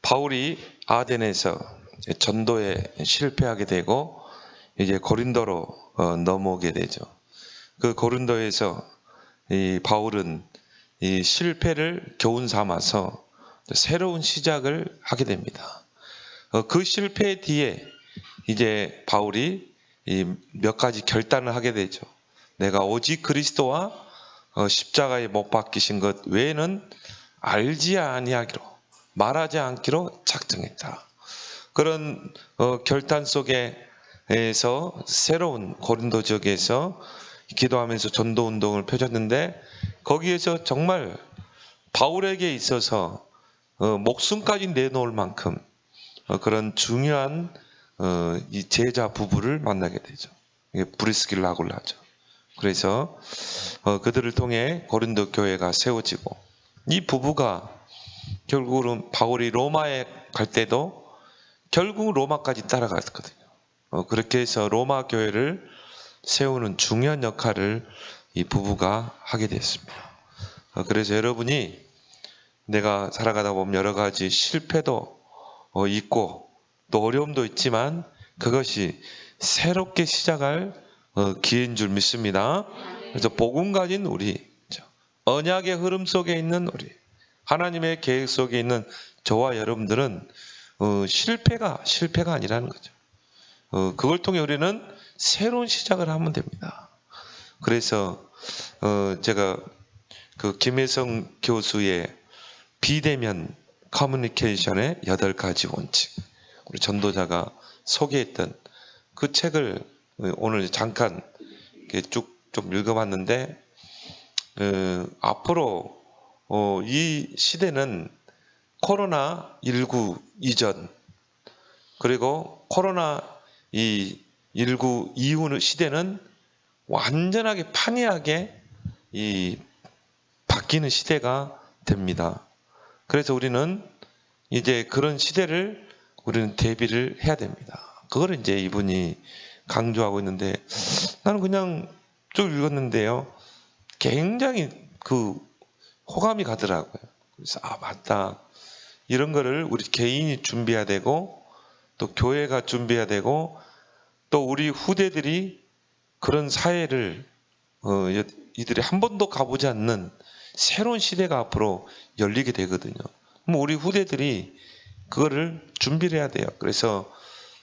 바울이 아덴에서 이제 전도에 실패하게 되고 이제 고린도로 넘어오게 되죠. 그 고린도에서 이 바울은 이 실패를 교훈 삼아서 새로운 시작을 하게 됩니다. 그 실패 뒤에 이제 바울이 이 몇 가지 결단을 하게 되죠. 내가 오직 그리스도와 십자가에 못 박히신 것 외에는 알지 아니하기로 말하지 않기로 작정했다. 그런 결단 속에서 새로운 고린도 지역에서 기도하면서 전도 운동을 펼쳤는데 거기에서 정말 바울에게 있어서 목숨까지 내놓을 만큼 그런 중요한 이 제자 부부를 만나게 되죠. 이게 브리스길라 아굴라죠. 그래서 그들을 통해 고린도 교회가 세워지고 이 부부가 결국은 바울이 로마에 갈 때도 결국 로마까지 따라갔거든요. 그렇게 해서 로마 교회를 세우는 중요한 역할을 이 부부가 하게 됐습니다. 그래서 여러분이 내가 살아가다 보면 여러 가지 실패도 있고 또 어려움도 있지만 그것이 새롭게 시작할 기회인 줄 믿습니다. 그래서 복음 가진 우리, 언약의 흐름 속에 있는 우리, 하나님의 계획 속에 있는 저와 여러분들은 실패가 아니라는 거죠. 그걸 통해 우리는 새로운 시작을 하면 됩니다. 그래서 제가 그 김혜성 교수의 비대면 커뮤니케이션의 8가지 원칙, 우리 전도자가 소개했던 그 책을 오늘 잠깐 쭉 좀 읽어봤는데 앞으로 이 시대는 코로나19 이전 그리고 코로나19 이후 시대는 완전하게 판이하게 바뀌는 시대가 됩니다. 그래서 우리는 이제 그런 시대를 우리는 대비를 해야 됩니다. 그걸 이제 이분이 강조하고 있는데 나는 그냥 쭉 읽었는데요. 굉장히 호감이 가더라고요. 그래서 맞다. 이런 거를 우리 개인이 준비해야 되고 또 교회가 준비해야 되고 또 우리 후대들이 그런 사회를 이들이 한 번도 가보지 않는 새로운 시대가 앞으로 열리게 되거든요. 그럼 우리 후대들이 그거를 준비를 해야 돼요. 그래서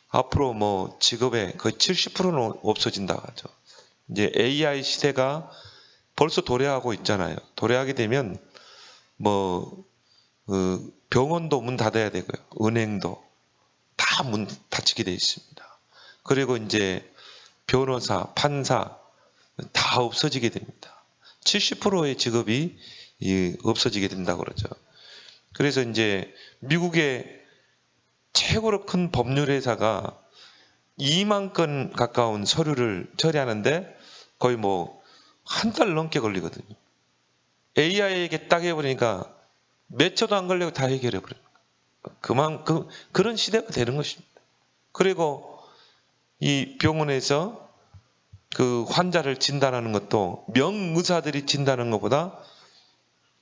앞으로 직업의 거의 70%는 없어진다고 하죠. 이제 AI 시대가 벌써 도래하고 있잖아요. 도래하게 되면 병원도 문 닫아야 되고요. 은행도 다 문 닫히게 되어 있습니다. 그리고 이제 변호사, 판사 다 없어지게 됩니다. 70%의 직업이 없어지게 된다고 그러죠. 그래서 이제 미국의 최고로 큰 법률 회사가 2만 건 가까운 서류를 처리하는데 거의 한 달 넘게 걸리거든요. AI에게 딱 해버리니까 몇 초도 안 걸리고 다 해결해버려요. 그만큼 그런 시대가 되는 것입니다. 그리고 이 병원에서 그 환자를 진단하는 것도 명의사들이 진단하는 것보다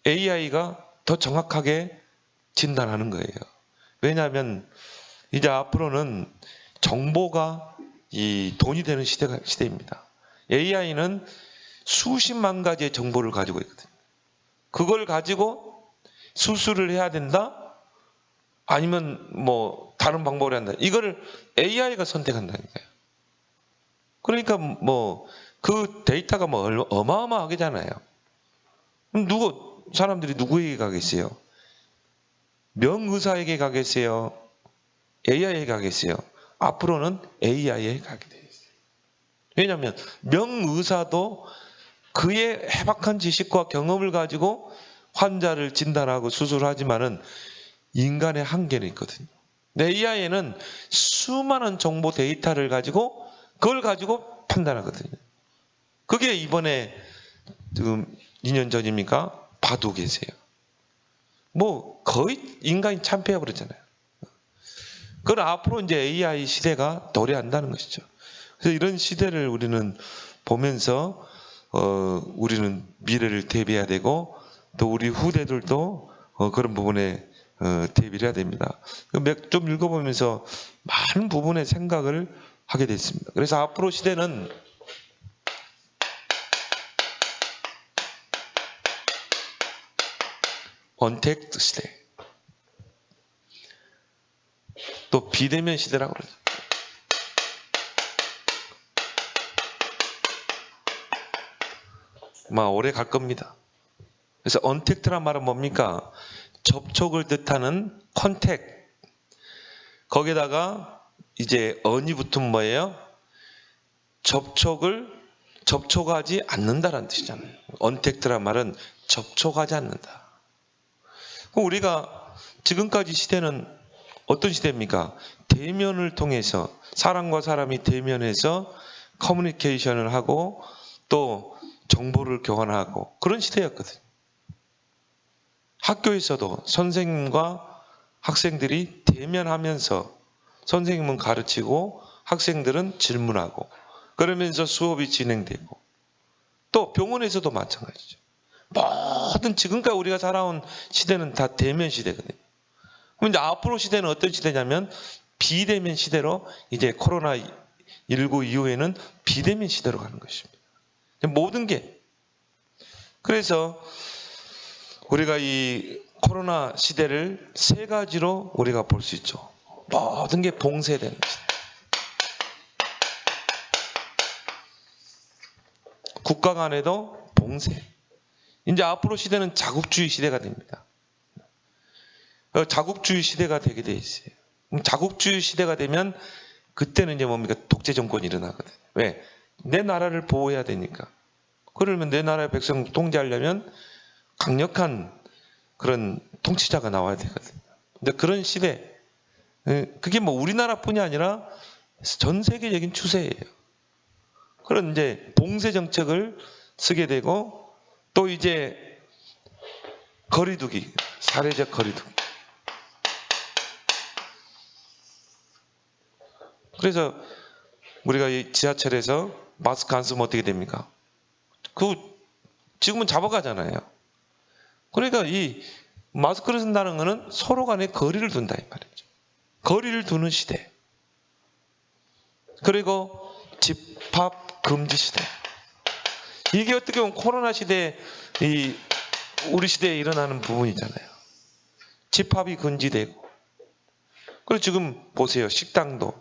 AI가 더 정확하게 진단하는 거예요. 왜냐하면 이제 앞으로는 정보가 돈이 되는 시대입니다. AI는 수십만 가지의 정보를 가지고 있거든요. 그걸 가지고 수술을 해야 된다? 아니면 다른 방법을 한다. 이거를 AI가 선택한다는 거예요. 그러니까 그 데이터가 어마어마하게잖아요. 그럼 사람들이 누구에게 가겠어요? 명의사에게 가겠어요? AI에게 가겠어요? 앞으로는 AI에게 가게 되어 있어요. 왜냐하면 명의사도 그의 해박한 지식과 경험을 가지고 환자를 진단하고 수술하지만은 인간의 한계는 있거든요. AI에는 수많은 정보 데이터를 가지고 그걸 가지고 판단하거든요. 그게 이번에 2년 전입니까? 바둑이세요. 거의 인간이 참패해버렸잖아요. 그건 앞으로 이제 AI 시대가 도래한다는 것이죠. 그래서 이런 시대를 우리는 보면서 우리는 미래를 대비해야 되고 또 우리 후대들도 그런 부분에 대비를 해야 됩니다. 좀 읽어보면서 많은 부분의 생각을 하게 됐습니다. 그래서 앞으로 시대는 언택트 시대, 또 비대면 시대라고 그러죠. 오래 갈 겁니다. 그래서 언택트란 말은 뭡니까? 접촉을 뜻하는 컨택. 거기다가 이제 언이 붙은 뭐예요? 접촉하지 않는다라는 뜻이잖아요. 언택트란 말은 접촉하지 않는다. 그럼 우리가 지금까지 시대는 어떤 시대입니까? 대면을 통해서 사람과 사람이 대면해서 커뮤니케이션을 하고 또 정보를 교환하고 그런 시대였거든요. 학교에서도 선생님과 학생들이 대면하면서 선생님은 가르치고 학생들은 질문하고 그러면서 수업이 진행되고 또 병원에서도 마찬가지죠. 모든 지금까지 우리가 살아온 시대는 다 대면 시대거든요. 그럼 이제 앞으로 시대는 어떤 시대냐면 비대면 시대로 이제 코로나19 이후에는 비대면 시대로 가는 것입니다. 모든 게. 그래서 우리가 이 코로나 시대를 세 가지로 우리가 볼 수 있죠. 모든 게 봉쇄되는 시대. 국가 간에도 봉쇄. 이제 앞으로 시대는 자국주의 시대가 됩니다. 자국주의 시대가 되게 돼 있어요. 자국주의 시대가 되면 그때는 이제 뭡니까? 독재 정권이 일어나거든요. 왜? 내 나라를 보호해야 되니까. 그러면 내 나라의 백성 통제하려면 강력한 그런 통치자가 나와야 되거든요. 근데 그런 시대, 그게 뭐 우리나라뿐이 아니라 전 세계적인 추세예요. 그런 이제 봉쇄 정책을 쓰게 되고 또 이제 거리두기, 사회적 거리두기. 그래서 우리가 이 지하철에서 마스크 안 쓰면 어떻게 됩니까? 지금은 잡아가잖아요. 그러니까 이 마스크를 쓴다는 것은 서로 간에 거리를 둔다 이 말이죠. 거리를 두는 시대. 그리고 집합 금지 시대. 이게 어떻게 보면 코로나 시대, 우리 시대에 일어나는 부분이잖아요. 집합이 금지되고. 그리고 지금 보세요. 식당도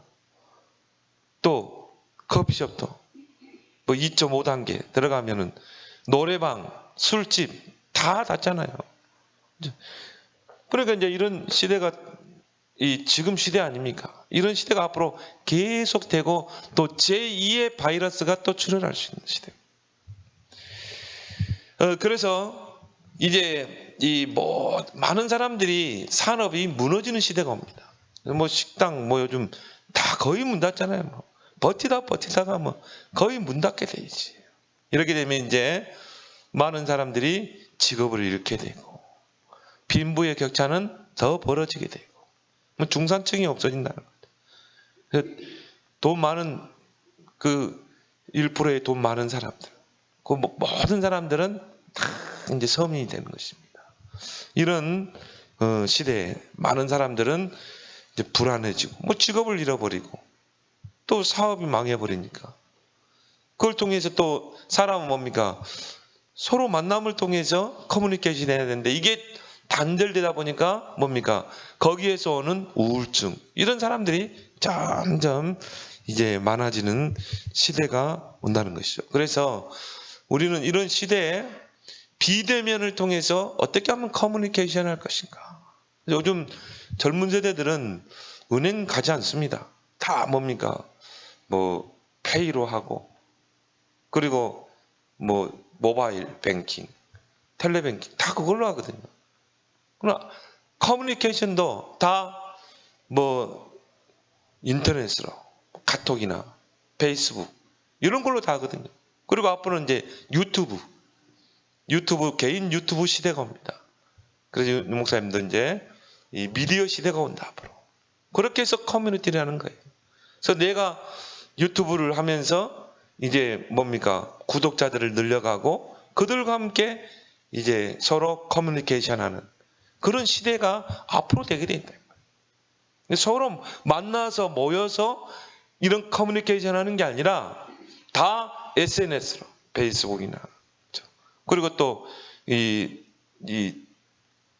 또 커피숍도 뭐 2.5단계 들어가면은 노래방, 술집 다 닫잖아요. 그러니까 이제 이런 시대가 지금 시대 아닙니까? 이런 시대가 앞으로 계속되고 또 제2의 바이러스가 또 출현할 수 있는 시대. 그래서 이제 많은 사람들이 산업이 무너지는 시대가 옵니다. 뭐 식당 뭐 요즘 다 거의 문 닫잖아요. 뭐 버티다가 뭐 거의 문 닫게 돼 있지. 이렇게 되면 이제 많은 사람들이 직업을 잃게 되고 빈부의 격차는 더 벌어지게 되고 중산층이 없어진다는 거죠. 돈 많은 그 1%의 돈 많은 사람들, 그 모든 사람들은 다 이제 서민이 되는 것입니다. 이런 시대에 많은 사람들은 이제 불안해지고 뭐 직업을 잃어버리고 또 사업이 망해버리니까 그걸 통해서 또 사람은 뭡니까? 서로 만남을 통해서 커뮤니케이션 해야 되는데 이게 단절되다 보니까 뭡니까? 거기에서 오는 우울증 이런 사람들이 점점 이제 많아지는 시대가 온다는 것이죠. 그래서 우리는 이런 시대에 비대면을 통해서 어떻게 하면 커뮤니케이션 할 것인가. 요즘 젊은 세대들은 은행 가지 않습니다. 다 뭡니까? 뭐 페이로 하고 그리고 뭐 모바일 뱅킹, 텔레뱅킹 다 그걸로 하거든요. 그러나 커뮤니케이션도 다 뭐 인터넷으로 카톡이나 페이스북 이런 걸로 다 하거든요. 그리고 앞으로는 이제 유튜브 개인 유튜브 시대가 옵니다. 그래서 윤 목사님도 이제 이 미디어 시대가 온다 앞으로. 그렇게 해서 커뮤니티를 하는 거예요. 그래서 내가 유튜브를 하면서 이제 뭡니까? 구독자들을 늘려가고 그들과 함께 이제 서로 커뮤니케이션 하는 그런 시대가 앞으로 되게 된다. 서로 만나서 모여서 이런 커뮤니케이션 하는 게 아니라 다 SNS로, 페이스북이나. 그리고 또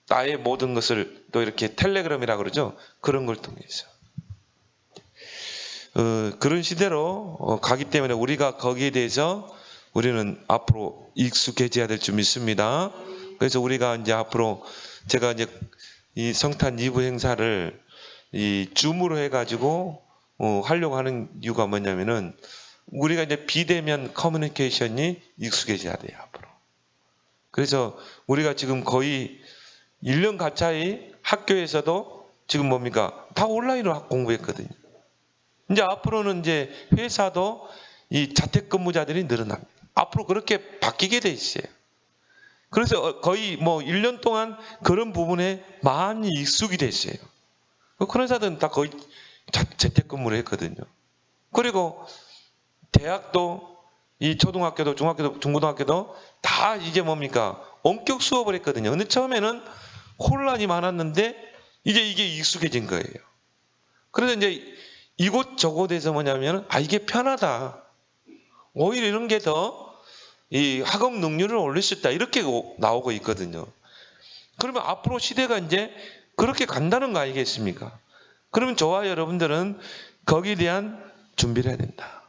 나의 모든 것을 또 이렇게 텔레그램이라 그러죠. 그런 걸 통해서. 그런 시대로 가기 때문에 우리가 거기에 대해서 우리는 앞으로 익숙해져야 될 줄 믿습니다. 그래서 우리가 이제 앞으로 제가 이제 이 성탄 2부 행사를 이 줌으로 해가지고 하려고 하는 이유가 뭐냐면은 우리가 이제 비대면 커뮤니케이션이 익숙해져야 돼요, 앞으로. 그래서 우리가 지금 거의 1년 가까이 학교에서도 지금 뭡니까? 다 온라인으로 공부했거든요. 이제 앞으로는 이제 회사도 이 자택근무자들이 늘어납니다. 앞으로 그렇게 바뀌게 돼 있어요. 그래서 거의 뭐 1년 동안 그런 부분에 많이 익숙이 됐어요. 그런 회사들은 다 거의 재택근무를 했거든요. 그리고 대학도 이 초등학교도 중학교도 중고등학교도 다 이제 뭡니까? 원격 수업을 했거든요. 근데 처음에는 혼란이 많았는데 이제 이게 익숙해진 거예요. 그래서 이제 이곳저곳에서 뭐냐면 이게 편하다. 오히려 이런 게 더 이 학업 능률을 올릴 수 있다. 이렇게 나오고 있거든요. 그러면 앞으로 시대가 이제 그렇게 간다는 거 아니겠습니까? 그러면 저와 여러분들은 거기에 대한 준비를 해야 된다.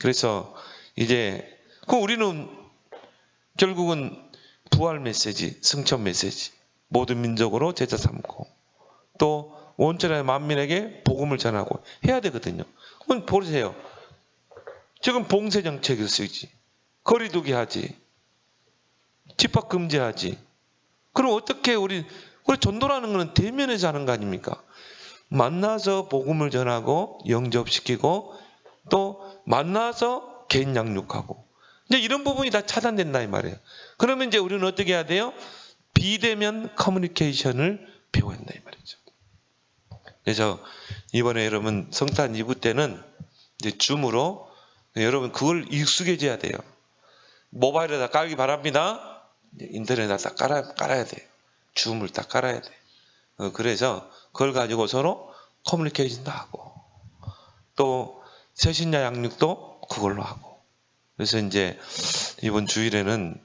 그래서 이제 우리는 결국은 부활 메시지, 승천 메시지, 모든 민족으로 제자 삼고 또 온전한 만민에게 복음을 전하고 해야 되거든요. 그럼 보세요. 지금 봉쇄 정책을 쓰지, 거리두기 하지, 집합 금지하지. 그럼 어떻게 우리 전도라는 것은 대면에서 하는 거 아닙니까? 만나서 복음을 전하고 영접시키고 또 만나서 개인 양육하고 이제 이런 부분이 다 차단된다 이 말이에요. 그러면 이제 우리는 어떻게 해야 돼요? 비대면 커뮤니케이션을 배워야 한다 이 말이죠. 그래서 이번에 여러분 성탄 2부 때는 이제 줌으로 여러분 그걸 익숙해져야 돼요. 모바일에다 깔기 바랍니다. 인터넷에다 깔아야 돼요. 줌을 딱 깔아야 돼요. 그래서 그걸 가지고 서로 커뮤니케이션도 하고 또 새신자 양육도 그걸로 하고. 그래서 이제 이번 주일에는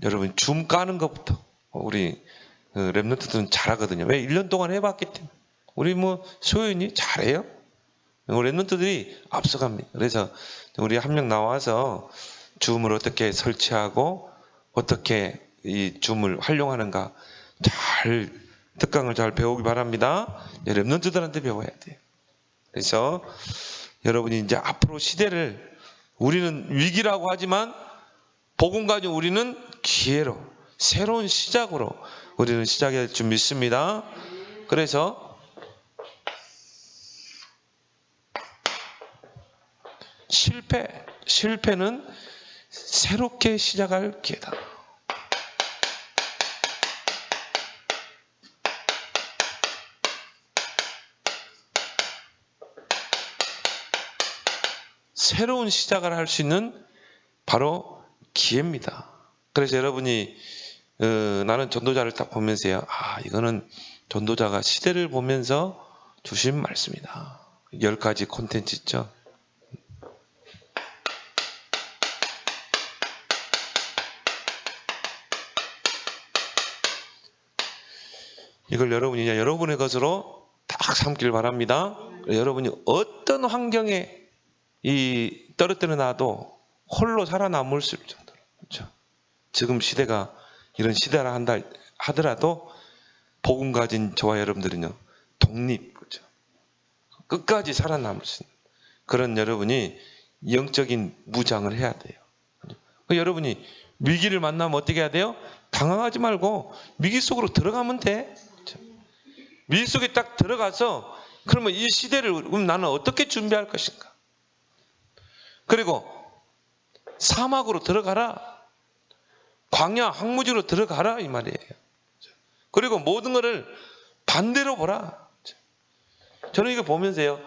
여러분 줌 까는 것부터 우리 랩런트들은 잘하거든요. 왜? 1년 동안 해봤기 때문에. 우리 뭐 소연이 잘해요. 우리 랩런트들이 앞서갑니다. 그래서 우리 한 명 나와서 줌을 어떻게 설치하고 어떻게 이 줌을 활용하는가 잘 특강을 잘 배우기 바랍니다. 랩런트들한테 배워야 돼요. 그래서 여러분이 이제 앞으로 시대를 우리는 위기라고 하지만 복음 가지고 우리는 기회로 새로운 시작으로 우리는 시작해야 될 줄 믿습니다. 그래서 실패는 새롭게 시작할 기회다. 새로운 시작을 할 수 있는 바로 기회입니다. 그래서 여러분이 나는 전도자를 딱 보면서요. 이거는 전도자가 시대를 보면서 주신 말씀이다. 10가지 콘텐츠 있죠. 이걸 여러분이 여러분의 것으로 딱 삼길 바랍니다. 여러분이 어떤 환경에 떨어뜨려 놔도 홀로 살아남을 수 있을 정도로. 그렇죠? 지금 시대가 이런 시대라 한다 하더라도 복음 가진 저와 여러분들은요. 독립. 그렇죠? 끝까지 살아남을 수 있는 그런 여러분이 영적인 무장을 해야 돼요. 여러분이 위기를 만나면 어떻게 해야 돼요? 당황하지 말고 위기 속으로 들어가면 돼. 그렇죠? 위기 속에 딱 들어가서 그러면 이 시대를 그럼 나는 어떻게 준비할 것인가? 그리고 사막으로 들어가라. 광야 황무지로 들어가라 이 말이에요. 그리고 모든 것을 반대로 보라. 저는 이거 보면서요.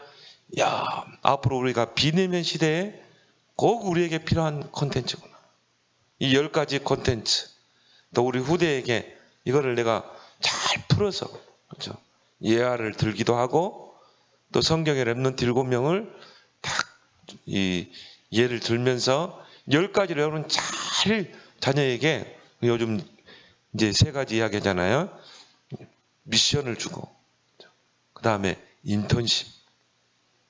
앞으로 우리가 비대면 시대에 꼭 우리에게 필요한 콘텐츠구나. 이 10가지 콘텐츠. 또 우리 후대에게 이거를 내가 잘 풀어서, 그렇죠? 예화를 들기도 하고, 또 성경의 렘넌트 7명을 딱 이 예를 들면서 10가지를 여러분 잘 자녀에게, 요즘 이제 3가지 이야기하잖아요. 미션을 주고, 그 다음에 인턴십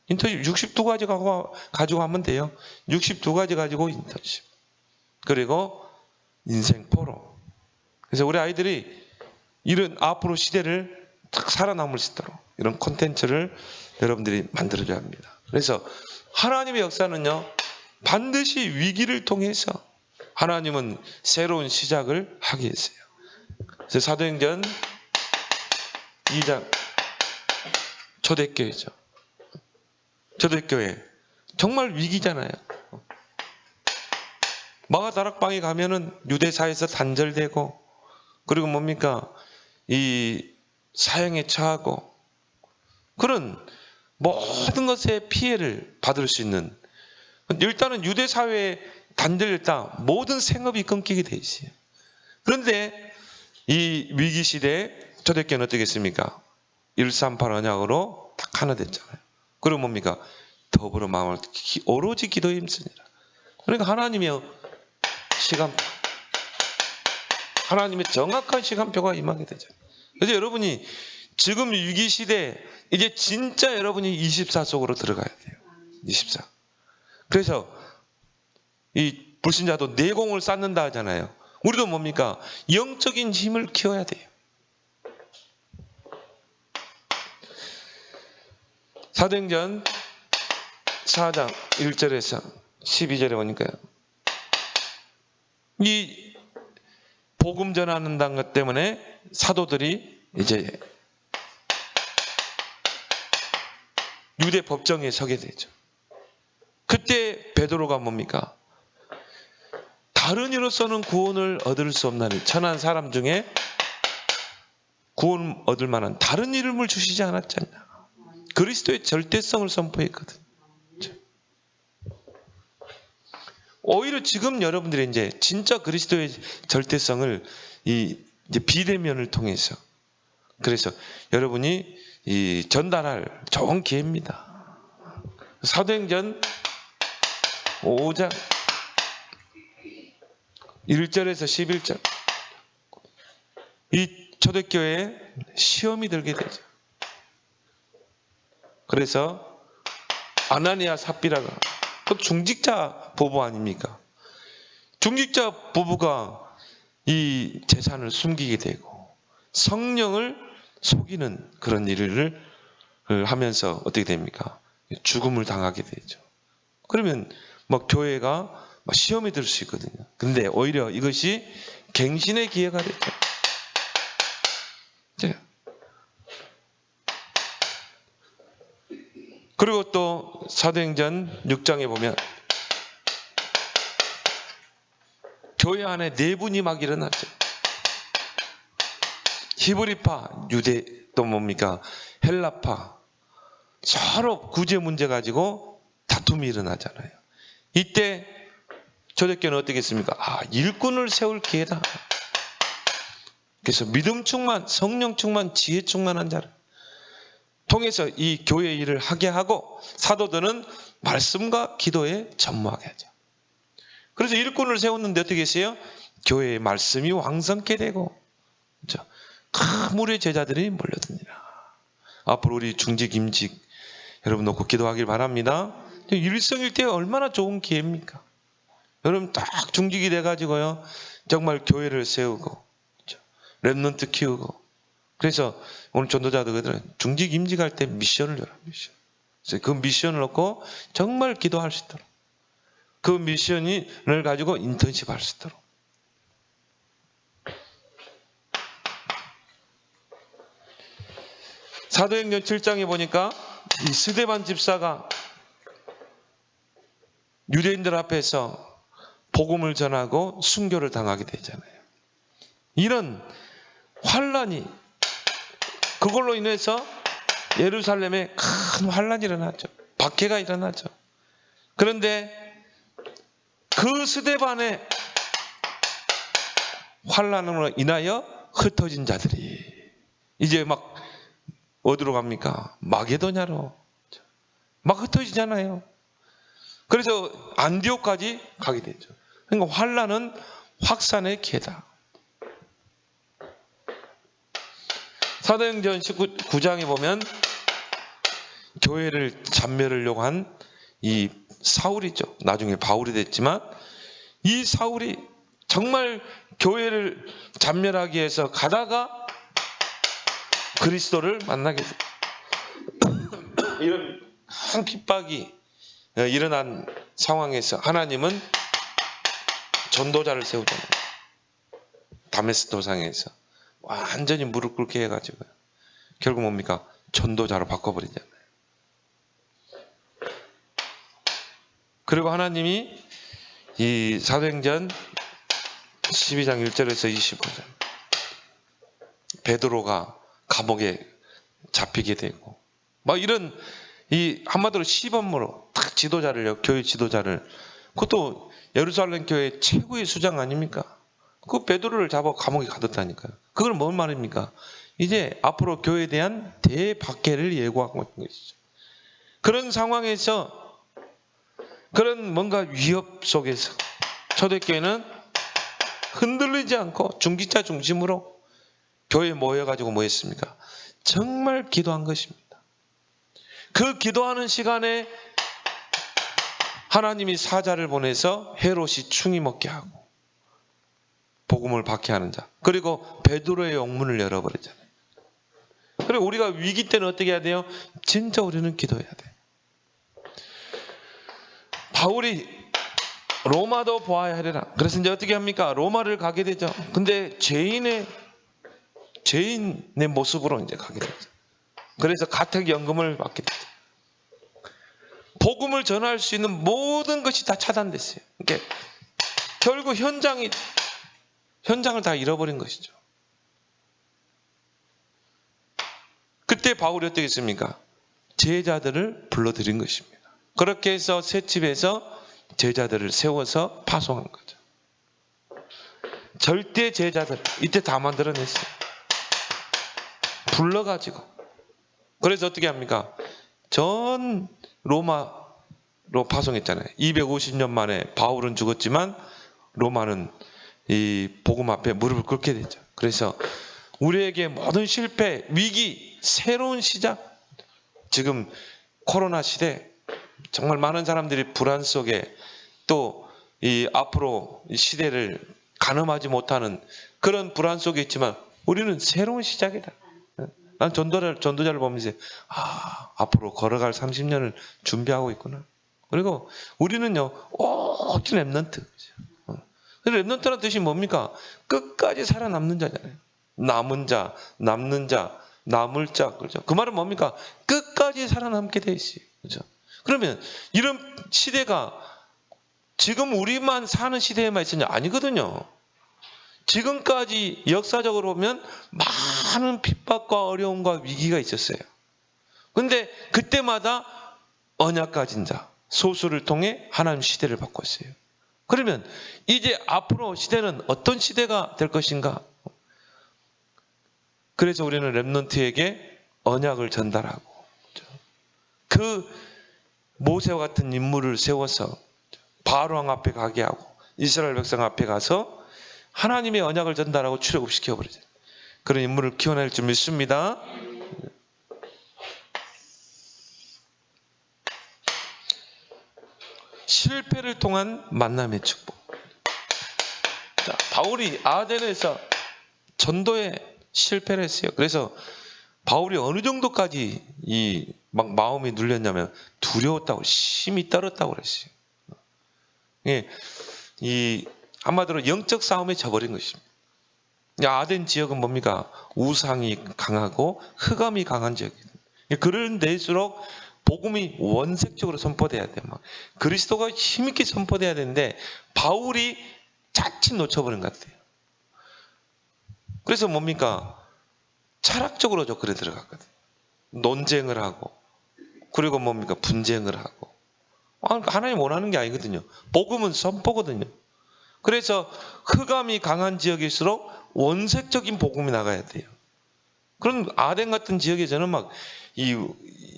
62가지 가지고 하면 돼요. 62가지 가지고 인턴십. 그리고 인생 포럼. 그래서 우리 아이들이 이런 앞으로 시대를 딱 살아남을 수 있도록 이런 콘텐츠를 여러분들이 만들어줘야 합니다. 그래서 하나님의 역사는요, 반드시 위기를 통해서 하나님은 새로운 시작을 하게 했어요. 그래서 사도행전 2장 초대교회죠. 초대교회 정말 위기잖아요. 마가다락방에 가면은 유대사에서 단절되고, 그리고 뭡니까, 이 사형에 처하고, 그런 모든 것에 피해를 받을 수 있는, 일단은 유대 사회에 단절됐다, 모든 생업이 끊기게 돼 있어요. 그런데 이 위기 시대에 초대교회는 어떻겠습니까? 138 언약으로 딱 하나 됐잖아요. 그리고 뭡니까? 더불어 마음을 오로지 기도에 힘쓰니라. 그러니까 하나님의 시간표, 하나님의 정확한 시간표가 임하게 되죠. 그래서 여러분이 지금 위기 시대, 이제 진짜 여러분이 24 속으로 들어가야 돼요. 24. 그래서 이 불신자도 내공을 쌓는다 하잖아요. 우리도 뭡니까? 영적인 힘을 키워야 돼요. 사도행전 4장 1절에서 12절에 보니까요, 이 복음 전하는 것 때문에 사도들이 이제 유대 법정에 서게 되죠. 그때 베드로가 뭡니까? 다른 이로서는 구원을 얻을 수 없나니, 천한 사람 중에 구원 얻을 만한 다른 이름을 주시지 않았지 않냐. 그리스도의 절대성을 선포했거든. 오히려 지금 여러분들이 이제 진짜 그리스도의 절대성을 이제 비대면을 통해서, 그래서 여러분이 이 전달할 좋은 기회입니다. 사도행전 5장 1절에서 11절, 이 초대교회에 시험이 들게 되죠. 그래서 아나니아 삽비라가 또 중직자 부부 아닙니까? 중직자 부부가 이 재산을 숨기게 되고 성령을 속이는 그런 일을 하면서 어떻게 됩니까? 죽음을 당하게 되죠. 그러면 막 교회가 막 시험이 들 수 있거든요. 근데 오히려 이것이 갱신의 기회가 됐죠. 그리고 또 사도행전 6장에 보면 교회 안에 내분이 막 일어났죠. 히브리파, 유대, 또 뭡니까? 헬라파, 서로 구제 문제 가지고 다툼이 일어나잖아요. 이때 초대교회는 어떻게 했습니까? 일꾼을 세울 기회다. 그래서 믿음 충만, 성령 충만, 지혜 충만한 자를 통해서 이 교회 일을 하게 하고, 사도들은 말씀과 기도에 전무하게 하죠. 그래서 일꾼을 세웠는데 어떻게 했어요? 교회의 말씀이 왕성케 되고, 그렇죠? 큰 무리의 제자들이 몰려드니라. 앞으로 우리 중직, 임직 여러분 놓고 기도하길 바랍니다. 일성일대 얼마나 좋은 기회입니까? 여러분 딱 중직이 돼가지고요, 정말 교회를 세우고, 그렇죠? 렘넌트 키우고. 그래서 오늘 전도자들은 중직, 임직할 때 미션을 줘라. 미션. 그래서 그 미션을 놓고 정말 기도할 수 있도록, 그 미션을 가지고 인턴십 할 수 있도록. 사도행전 7장에 보니까 이 스데반 집사가 유대인들 앞에서 복음을 전하고 순교를 당하게 되잖아요. 이런 환란이, 그걸로 인해서 예루살렘에 큰 환란이 일어나죠. 박해가 일어나죠. 그런데 그 스데반의 환란으로 인하여 흩어진 자들이 이제 막 어디로 갑니까? 마게도냐로 막 흩어지잖아요. 그래서 안디옥까지 가게 되죠. 그러니까 환란은 확산의 기회다. 사도행전 19장에 보면 교회를 잔멸하려고 한 이 사울이죠. 나중에 바울이 됐지만 이 사울이 정말 교회를 잔멸하기 위해서 가다가 그리스도를 만나게 돼요. 이런 큰 핍박이 일어난 상황에서 하나님은 전도자를 세우잖아요. 다메스 도상에서 완전히 무릎 꿇게 해가지고 결국 뭡니까? 전도자로 바꿔버리잖아요. 그리고 하나님이 이 사도행전 12장 1절에서 25절 베드로가 감옥에 잡히게 되고 막 이런 이 한마디로 시범으로 딱 지도자를요, 교회 지도자를, 그것도 예루살렘 교회 최고의 수장 아닙니까? 그 베드로를 잡아 감옥에 가뒀다니까요. 그걸 뭔 말입니까? 이제 앞으로 교회에 대한 대박해를 예고하고 있는 것이죠. 그런 상황에서 그런 뭔가 위협 속에서 초대교회는 흔들리지 않고 중직자 중심으로 교회에 모여가지고 뭐 했습니까? 정말 기도한 것입니다. 그 기도하는 시간에 하나님이 사자를 보내서 헤롯이 충이 먹게 하고 복음을 받게 하는 자, 그리고 베드로의 영문을 열어버리잖아요. 그리고 우리가 위기 때는 어떻게 해야 돼요? 진짜 우리는 기도해야 돼요. 바울이 로마도 보아야 하리라. 그래서 이제 어떻게 합니까? 로마를 가게 되죠. 근데 죄인의 모습으로 이제 가게 되죠. 그래서 가택연금을 받게 되죠. 복음을 전할 수 있는 모든 것이 다 차단됐어요. 그러니까 결국 현장을 다 잃어버린 것이죠. 그때 바울이 어떻게 했습니까? 제자들을 불러들인 것입니다. 그렇게 해서 새 집에서 제자들을 세워서 파송한 거죠. 절대 제자들 이때 다 만들어냈어요. 불러가지고. 그래서 어떻게 합니까? 전 로마로 파송했잖아요. 250년 만에 바울은 죽었지만 로마는 이 복음 앞에 무릎을 꿇게 되죠. 그래서 우리에게 모든 실패, 위기, 새로운 시작, 지금 코로나 시대 정말 많은 사람들이 불안 속에 또 이 앞으로 이 시대를 가늠하지 못하는 그런 불안 속에 있지만 우리는 새로운 시작이다. 난 전도자를 보면서 앞으로 걸어갈 30년을 준비하고 있구나. 그리고 우리는요, 오직 랩넌트. 랩넌트라는 뜻이 뭡니까? 끝까지 살아남는 자잖아요. 남은 자, 남는 자, 남을 자, 그렇죠? 그 말은 뭡니까? 끝까지 살아남게 돼 있어요. 그렇죠? 그러면 이런 시대가 지금 우리만 사는 시대에만 있었냐? 아니거든요. 지금까지 역사적으로 보면 많은 핍박과 어려움과 위기가 있었어요. 그런데 그때마다 언약 가진 자, 소수를 통해 하나님 시대를 바꿨어요. 그러면 이제 앞으로 시대는 어떤 시대가 될 것인가? 그래서 우리는 랩넌트에게 언약을 전달하고 그 모세와 같은 인물을 세워서 바로왕 앞에 가게 하고 이스라엘 백성 앞에 가서 하나님의 언약을 전달하고 출애굽시켜버리죠. 그런 인물을 키워낼 줄 믿습니다. 실패를 통한 만남의 축복. 자, 바울이 아덴에서 전도에 실패를 했어요. 그래서 바울이 어느 정도까지 막 마음이 눌렸냐면 두려웠다고, 심히 떨었다고 그랬어요. 한마디로 영적 싸움에 져버린 것입니다. 아덴 지역은 뭡니까? 우상이 강하고 흑암이 강한 지역이에요. 그런 데일수록 복음이 원색적으로 선포돼야 돼요. 그리스도가 힘있게 선포돼야 되는데 바울이 자칫 놓쳐버린 것 같아요. 그래서 뭡니까? 철학적으로 접근에 들어갔거든요. 논쟁을 하고 그리고 뭡니까? 분쟁을 하고. 하나님 원하는 게 아니거든요. 복음은 선포거든요. 그래서 흑암이 강한 지역일수록 원색적인 복음이 나가야 돼요. 그런 아덴 같은 지역에서는 막 이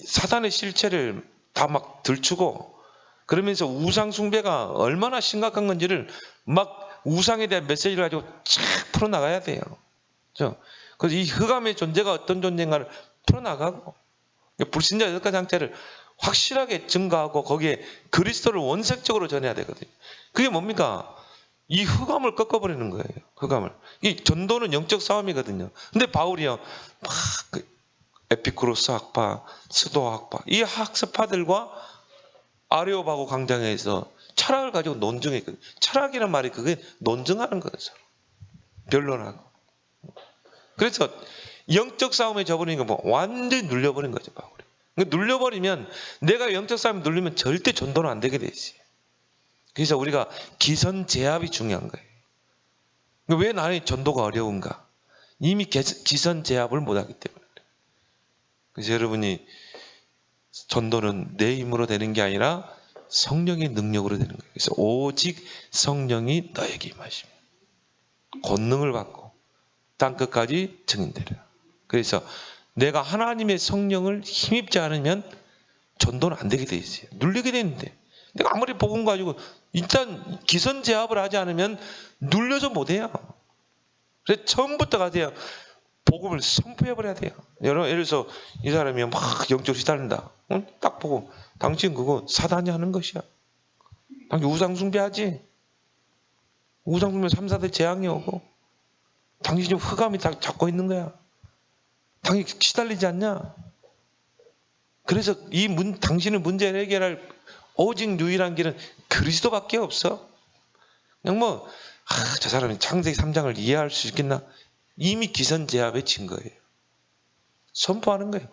사단의 실체를 다 막 들추고 그러면서 우상 숭배가 얼마나 심각한 건지를 막 우상에 대한 메시지를 가지고 쫙 풀어나가야 돼요. 그렇죠? 그래서 이 흑암의 존재가 어떤 존재인가를 풀어나가고 불신자 8가지 상태를 확실하게 증가하고 거기에 그리스도를 원색적으로 전해야 되거든요. 그게 뭡니까? 이 흑암을 꺾어버리는 거예요. 흑암을. 이 전도는 영적 싸움이거든요. 근데 바울이요, 막 에피쿠로스 학파, 스도 학파, 이 학습파들과 아레오바고 광장에서 철학을 가지고 논증했거든요. 철학이란 말이 그게 논증하는 거죠. 변론하고. 그래서 영적 싸움에 져버리니까 뭐 완전히 눌려버린 거죠, 바울이. 눌려버리면 내가 영적 싸움에 눌리면 절대 전도는 안 되게 돼 있어요. 그래서 우리가 기선제압이 중요한 거예요. 왜 나는 전도가 어려운가? 이미 기선제압을 못하기 때문에. 그래서 여러분이 전도는 내 힘으로 되는 게 아니라 성령의 능력으로 되는 거예요. 그래서 오직 성령이 너에게 임하시면 권능을 받고 땅끝까지 증인되리라. 그래서 내가 하나님의 성령을 힘입지 않으면 전도는 안 되게 돼 있어요. 눌리게 되는데 내가 아무리 복음 가지고 일단 기선제압을 하지 않으면 눌려서 못해요. 그래서 처음부터 가세요. 복음을 선포해버려야 돼요. 예를 들어서 이 사람이 막 영적으로 시달린다. 딱 보고 당신 그거 사단이 하는 것이야. 당신 우상숭배하지. 우상숭배 3, 4대 재앙이 오고 당신 지금 흑암이 다 잡고 있는 거야. 당신 시달리지 않냐? 그래서 당신의 문제를 해결할 오직 유일한 길은 그리스도밖에 없어. 그냥 저 사람이 창세기 3장을 이해할 수 있겠나? 이미 기선제압에 진 거예요. 선포하는 거예요.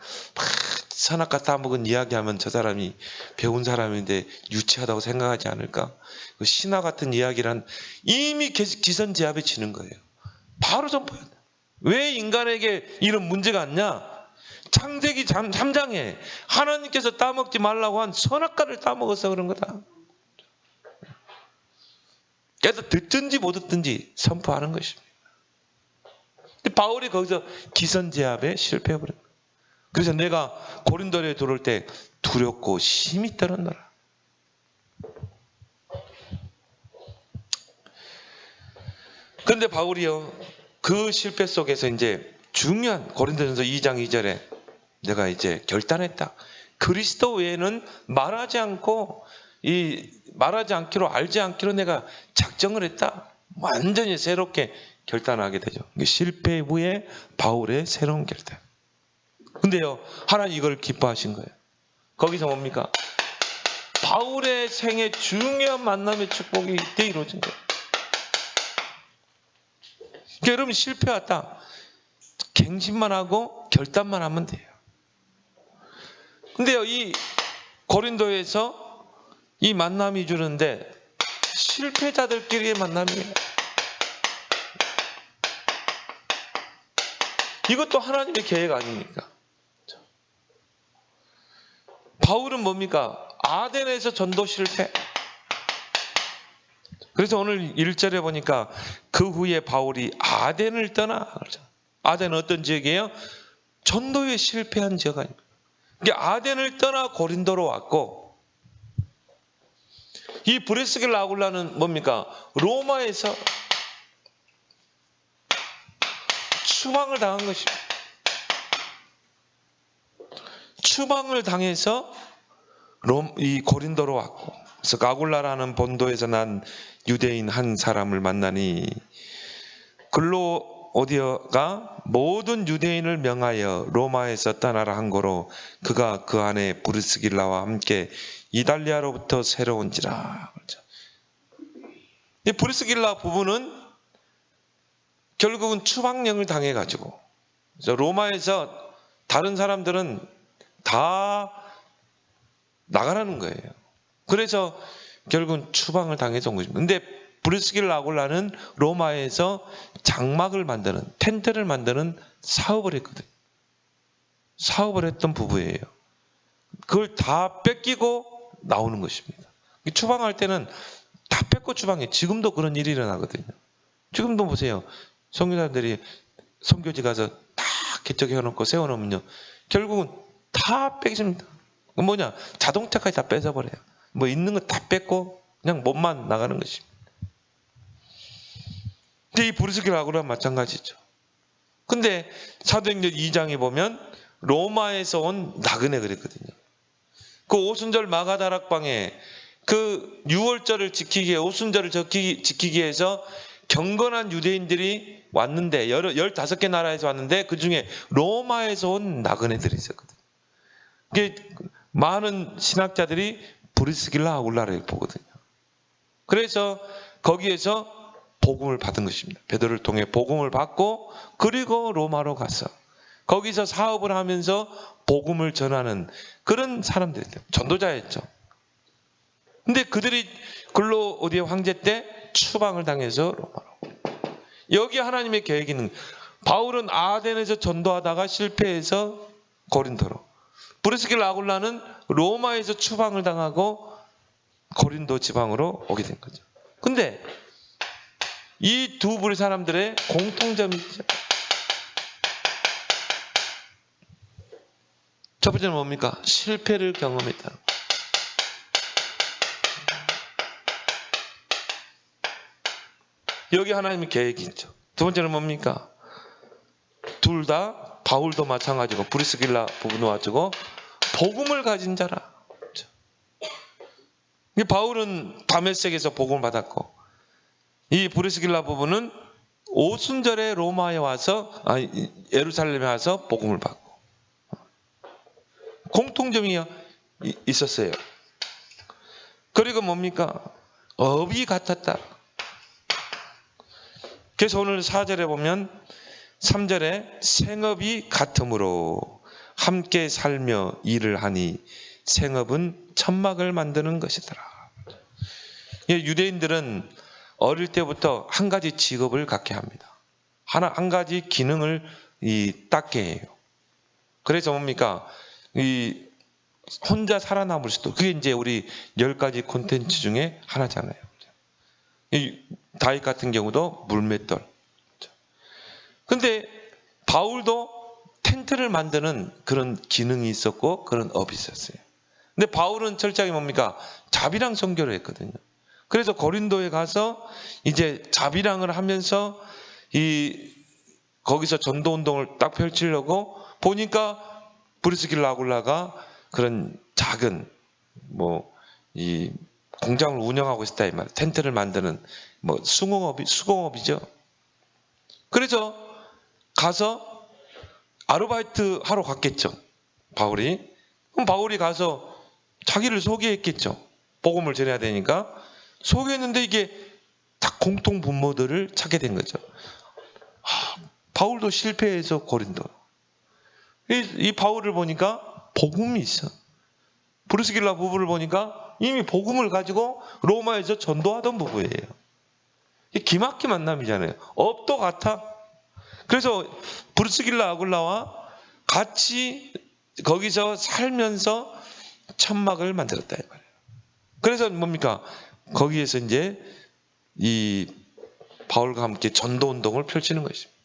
선악과 따먹은 이야기하면 저 사람이 배운 사람인데 유치하다고 생각하지 않을까? 그 신화 같은 이야기란 이미 기선제압에 지는 거예요. 바로 선포해야 돼. 왜 인간에게 이런 문제가 왔냐? 창세기 3장에 하나님께서 따먹지 말라고 한 선악과를 따먹어서 그런 거다. 그래서 듣든지 못 듣든지 선포하는 것입니다. 근데 바울이 거기서 기선제압에 실패해버린 거예요. 그래서 내가 고린도에 들어올 때 두렵고 심히 떨었노라. 그런데 바울이요, 그 실패 속에서 이제 중요한 고린도전서 2장 2절에 내가 이제 결단했다. 그리스도 외에는 말하지 않기로 알지 않기로 내가 작정을 했다. 완전히 새롭게 결단하게 되죠. 실패 후에 바울의 새로운 결단. 근데요, 하나님 이걸 기뻐하신 거예요. 거기서 뭡니까? 바울의 생애 중요한 만남의 축복이 이때 이루어진 거예요. 그러니까 여러분 실패했다. 갱신만 하고 결단만 하면 돼요. 근데요, 이 고린도에서 이 만남이 주는데 실패자들끼리의 만남이에요. 이것도 하나님의 계획 아닙니까? 바울은 뭡니까? 아덴에서 전도 실패. 그래서 오늘 1절에 보니까 그 후에 바울이 아덴을 떠나. 아덴은 어떤 지역이에요? 전도에 실패한 지역 아닙니까? 그러니까 아덴을 떠나 고린도로 왔고, 이 브레스겔 아굴라는 뭡니까? 로마에서 추방을 당한 것입니다. 추방을 당해서 이 고린도로 왔고, 그래서 아굴라라는 본도에서 난 유대인 한 사람을 만나니 글로오디어가 모든 유대인을 명하여 로마에서 떠나라 한 거로 그가 그 안에 브리스길라와 함께 이달리아로부터 새로운지라. 이 브리스길라 부부는 결국은 추방령을 당해가지고, 그래서 로마에서 다른 사람들은 다 나가라는 거예요. 그래서 결국은 추방을 당해서 온 것입니다. 근데 브리스길라 아굴라는 로마에서 장막을 만드는, 텐트를 만드는 사업을 했거든요. 사업을 했던 부부예요. 그걸 다 뺏기고 나오는 것입니다. 추방할 때는 다 뺏고 추방해. 지금도 그런 일이 일어나거든요. 지금도 보세요. 선교사들이 선교지 가서 다 개척해놓고 세워놓으면요, 결국은 다 뺏깁니다. 뭐냐, 자동차까지 다 뺏어버려요. 뭐 있는 거 다 뺏고 그냥 몸만 나가는 것입니다. 근데 이 브리스길라 아굴라는 마찬가지죠. 근데 사도행전 2장에 보면 로마에서 온 나그네 그랬거든요. 그 오순절 마가다락방에 그 6월절을 지키기 위해, 오순절을 지키기 위해서 경건한 유대인들이 왔는데 15개 나라에서 왔는데 그 중에 로마에서 온 나그네들이 있었거든요. 많은 신학자들이 브리스길라 아굴라를 보거든요. 그래서 거기에서 복음을 받은 것입니다. 베드로를 통해 복음을 받고 그리고 로마로 가서 거기서 사업을 하면서 복음을 전하는 그런 사람들이에요. 전도자였죠. 근데 그들이 글로 어디에 황제 때 추방을 당해서 로마로. 여기 하나님의 계획이 있는, 바울은 아덴에서 전도하다가 실패해서 고린도로, 브리스길라 아굴라는 로마에서 추방을 당하고 고린도 지방으로 오게 된 거죠. 근데 이 두 부류 사람들의 공통점이 있죠. 첫 번째는 뭡니까? 실패를 경험했다. 여기 하나님의 계획이 있죠. 두 번째는 뭡니까? 둘 다, 바울도 마찬가지고 브리스길라 부부도 마찬가지고 복음을 가진 자라. 바울은 다메섹에서 복음을 받았고, 이 브리스길라 부부는 오순절에 로마에 와서, 예루살렘에 와서 복음을 받고, 공통점이 있었어요. 그리고 뭡니까? 업이 같았다. 그래서 오늘 4절에 보면 3절에 생업이 같으므로 함께 살며 일을 하니 생업은 천막을 만드는 것이더라. 유대인들은 어릴 때부터 한 가지 직업을 갖게 합니다. 한 가지 기능을 닦게 해요. 그래서 뭡니까? 혼자 살아남을 수도, 그게 이제 우리 10가지 콘텐츠 중에 하나잖아요. 다윗 같은 경우도 물맷돌. 근데 바울도 텐트를 만드는 그런 기능이 있었고 그런 업이 있었어요. 근데 바울은 철저하게 뭡니까? 자비랑 선교를 했거든요. 그래서 고린도에 가서 이제 자비랑을 하면서 거기서 전도 운동을 딱 펼치려고 보니까 브리스길라 아굴라가 그런 작은 이 공장을 운영하고 있었다 이 말. 텐트를 만드는 수공업이죠. 그래서 가서 아르바이트 하러 갔겠죠. 바울이. 그럼 바울이 가서 자기를 소개했겠죠. 복음을 전해야 되니까 소개했는데 이게 다 공통 분모들을 찾게 된 거죠. 바울도 실패해서 고린도. 이 바울을 보니까 복음이 있어. 브리스길라 부부를 보니까 이미 복음을 가지고 로마에서 전도하던 부부예요. 기막힌 만남이잖아요. 업도 같아. 그래서 브리스길라 아굴라와 같이 거기서 살면서 천막을 만들었다 이 말이에요. 그래서 뭡니까? 거기에서 이제 이 바울과 함께 전도 운동을 펼치는 것입니다.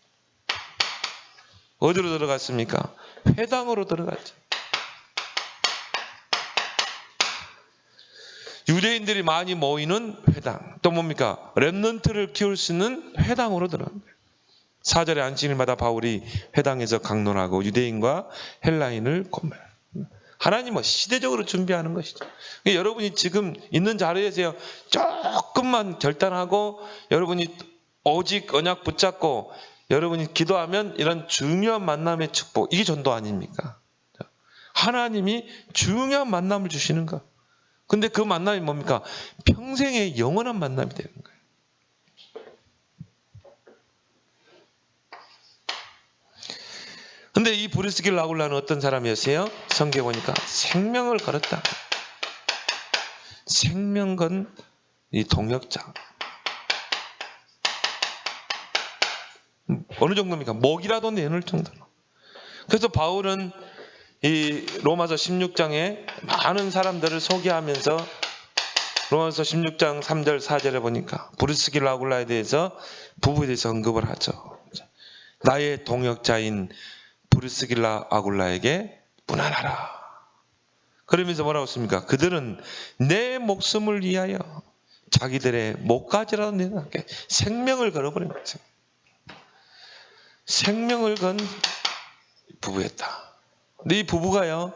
어디로 들어갔습니까? 회당으로 들어갔죠. 유대인들이 많이 모이는 회당. 또 뭡니까? 렘넌트를 키울 수 있는 회당으로 들어간 거예요. 4절에 안식일마다 바울이 회당에서 강론하고 유대인과 헬라인을 권면해요. 하나님은 시대적으로 준비하는 것이죠. 여러분이 지금 있는 자리에서 조금만 결단하고 여러분이 오직 언약 붙잡고 여러분이 기도하면 이런 중요한 만남의 축복, 이게 전도 아닙니까? 하나님이 중요한 만남을 주시는 거. 근데 그 만남이 뭡니까? 평생의 영원한 만남이 되는 거예요. 근데 이 브리스길라 아굴라는 어떤 사람이었어요? 성경에 보니까 생명을 걸었다. 생명 건 이 동역자. 어느 정도입니까? 목이라도 내놓을 정도로. 그래서 바울은 이 로마서 16장에 많은 사람들을 소개하면서 로마서 16장 3절 4절에 보니까 브리스길라 아굴라에 대해서 부부에 대해서 언급을 하죠. 나의 동역자인 브리스길라 아굴라에게 문안하라. 그러면서 뭐라고 했습니까? 그들은 내 목숨을 위하여 자기들의 목까지라도 내놓게 생명을 걸어버린 거죠. 생명을 건 부부였다. 근데 이 부부가요,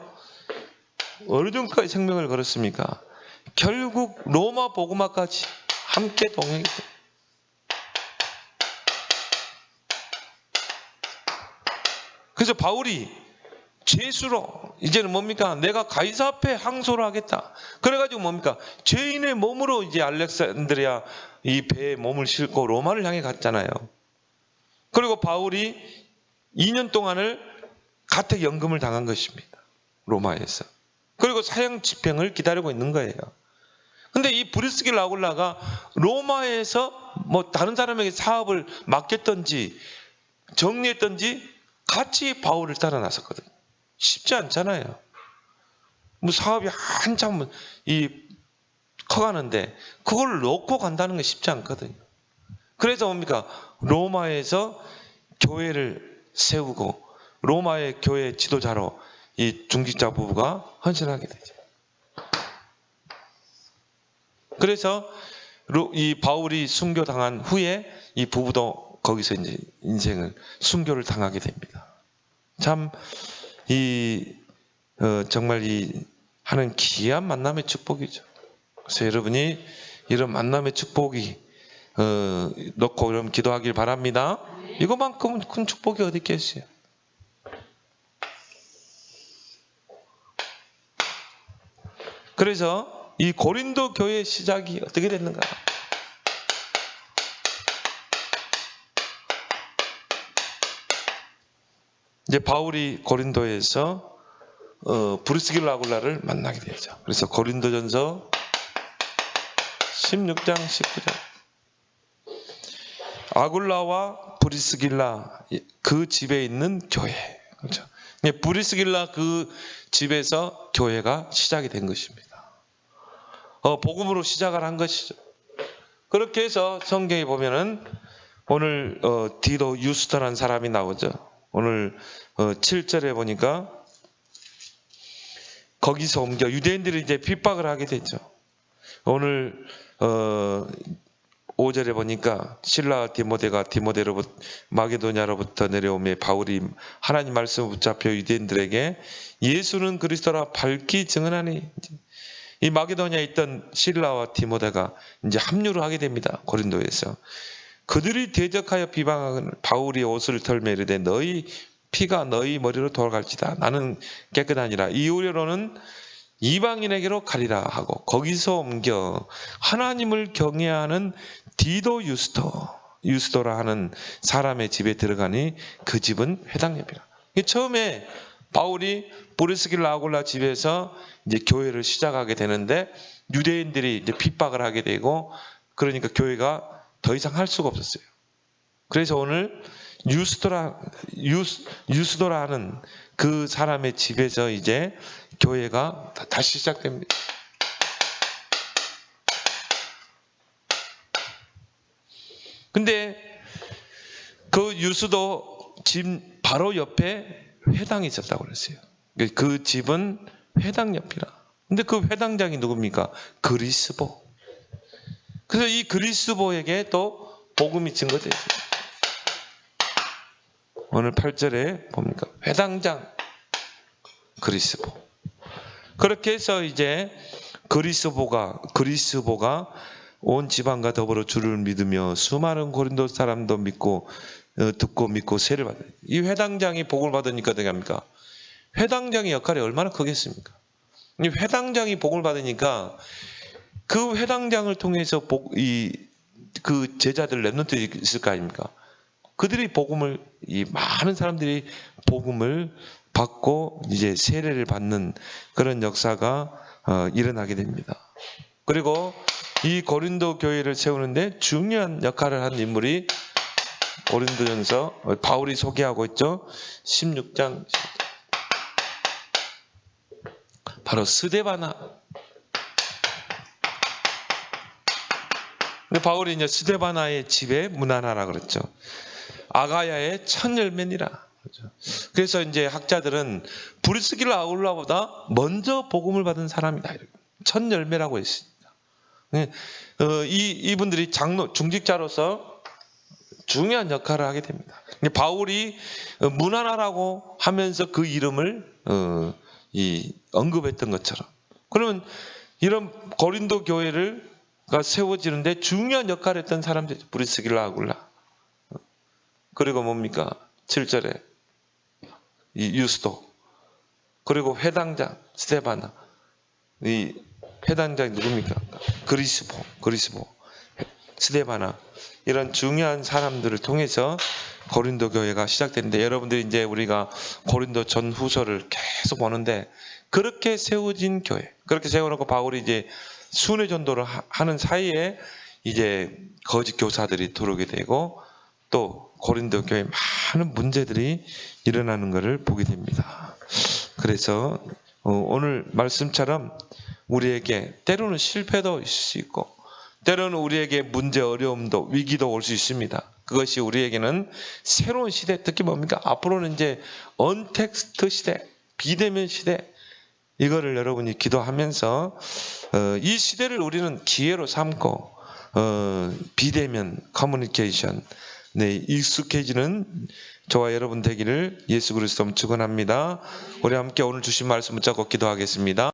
어느 정도까지 생명을 걸었습니까? 결국 로마 복음화까지 함께 동행했다. 그래서 바울이 죄수로 이제는 뭡니까? 내가 가이사 앞에 항소를 하겠다. 그래가지고 뭡니까? 죄인의 몸으로 이제 알렉산드리아 이 배에 몸을 싣고 로마를 향해 갔잖아요. 그리고 바울이 2년 동안을 가택연금을 당한 것입니다. 로마에서. 그리고 사형 집행을 기다리고 있는 거예요. 근데 이 브리스길라 아굴라가 로마에서 뭐 다른 사람에게 사업을 맡겼던지 정리했던지 같이 바울을 따라 나섰거든요. 쉽지 않잖아요. 뭐 사업이 한참 커가는데 그걸 놓고 간다는 게 쉽지 않거든요. 그래서 뭡니까? 로마에서 교회를 세우고 로마의 교회 지도자로 이 중직자 부부가 헌신하게 되죠. 그래서 이 바울이 순교당한 후에 이 부부도 거기서 이제 인생을 순교를 당하게 됩니다. 참 정말 하는 귀한 만남의 축복이죠. 그래서 여러분이 이런 만남의 축복이 놓고 그럼 기도하길 바랍니다. 이거만큼은 큰 축복이 어디 있겠어요? 그래서 이 고린도 교회의 시작이 어떻게 됐는가? 이제 바울이 고린도에서 브리스길라 아굴라를 만나게 되죠. 그래서 고린도전서 16장 19절. 아굴라와 브리스길라 그 집에 있는 교회. 그렇죠. 브리스길라 그 집에서 교회가 시작이 된 것입니다. 복음으로 시작을 한 것이죠. 그렇게 해서 성경에 보면은 오늘 디도 유스터라는 사람이 나오죠. 오늘 7절에 보니까 거기서 옮겨 유대인들이 이제 핍박을 하게 되죠. 오늘 5절에 보니까 실라 디모데가 마게도냐로부터 내려오며 바울이 하나님 말씀을 붙잡혀 유대인들에게 예수는 그리스도라 밝히 증언하니, 이 마게도냐에 있던 실라와 디모데가 이제 합류를 하게 됩니다. 고린도에서. 그들이 대적하여 비방하는 바울이 옷을 털매 이르되 너희 피가 너희 머리로 돌아갈지다. 나는 깨끗하니라. 이후로는 이방인에게로 가리라 하고 거기서 옮겨 하나님을 경외하는 디도 유스도라 하는 사람의 집에 들어가니 그 집은 회당 옆이라. 처음에 바울이 브리스길라 아굴라 집에서 이제 교회를 시작하게 되는데 유대인들이 이제 핍박을 하게 되고 그러니까 교회가 더 이상 할 수가 없었어요. 그래서 오늘 유스도라 하는 그 사람의 집에서 이제 교회가 다시 시작됩니다. 근데 그 유스도 집 바로 옆에 회당이 있었다고 그랬어요. 그 집은 회당 옆이라. 근데 그 회당장이 누굽니까? 그리스보. 그래서 이 그리스보에게 또 복음이 증거되죠. 오늘 8절에 뭡니까? 회당장 그리스보. 그렇게 해서 이제 그리스보가 온 지방과 더불어 주를 믿으며 수많은 고린도 사람도 듣고 믿고 세를 받아요. 이 회당장이 복을 받으니까 어떻게 합니까? 회당장의 역할이 얼마나 크겠습니까? 이 회당장이 복을 받으니까 그 회당장을 통해서 그 제자들 렘넌트 있을 거 아닙니까? 그들이 많은 사람들이 복음을 받고 이제 세례를 받는 그런 역사가 일어나게 됩니다. 그리고 이 고린도 교회를 세우는데 중요한 역할을 한 인물이 고린도전서 바울이 소개하고 있죠. 16장 바로 스데바나. 근데 바울이 이제 스데바나의 집에 문안하라 그랬죠. 아가야의 첫 열매니라. 그렇죠. 그래서 이제 학자들은 브리스길라 아굴라보다 먼저 복음을 받은 사람이다. 첫 열매라고 했습니다. 이분들이 장로 중직자로서 중요한 역할을 하게 됩니다. 바울이 문안하라고 하면서 그 이름을 언급했던 것처럼, 그러면 이런 고린도 교회가 세워지는데 중요한 역할을 했던 사람들, 브리스길라 아굴라, 그리고 뭡니까 7절에 이 유스도, 그리고 회당장 스데바나, 이 회당장이 누굽니까? 그리스보, 스데바나, 이런 중요한 사람들을 통해서 고린도 교회가 시작됐는데, 여러분들이 이제 우리가 고린도 전후서를 계속 보는데 그렇게 세워진 교회, 그렇게 세워놓고 바울이 이제 순회 전도를 하는 사이에 이제 거짓 교사들이 들어오게 되고 또 고린도 교회에 많은 문제들이 일어나는 것을 보게 됩니다. 그래서 오늘 말씀처럼 우리에게 때로는 실패도 있을 수 있고 때로는 우리에게 문제, 어려움도, 위기도 올 수 있습니다. 그것이 우리에게는 새로운 시대, 특히 뭡니까? 앞으로는 이제 언텍스트 시대, 비대면 시대, 이거를 여러분이 기도하면서 이 시대를 우리는 기회로 삼고 비대면 커뮤니케이션 익숙해지는 저와 여러분 되기를 예수 그리스도 축원합니다. 우리 함께 오늘 주신 말씀 붙잡고 기도하겠습니다.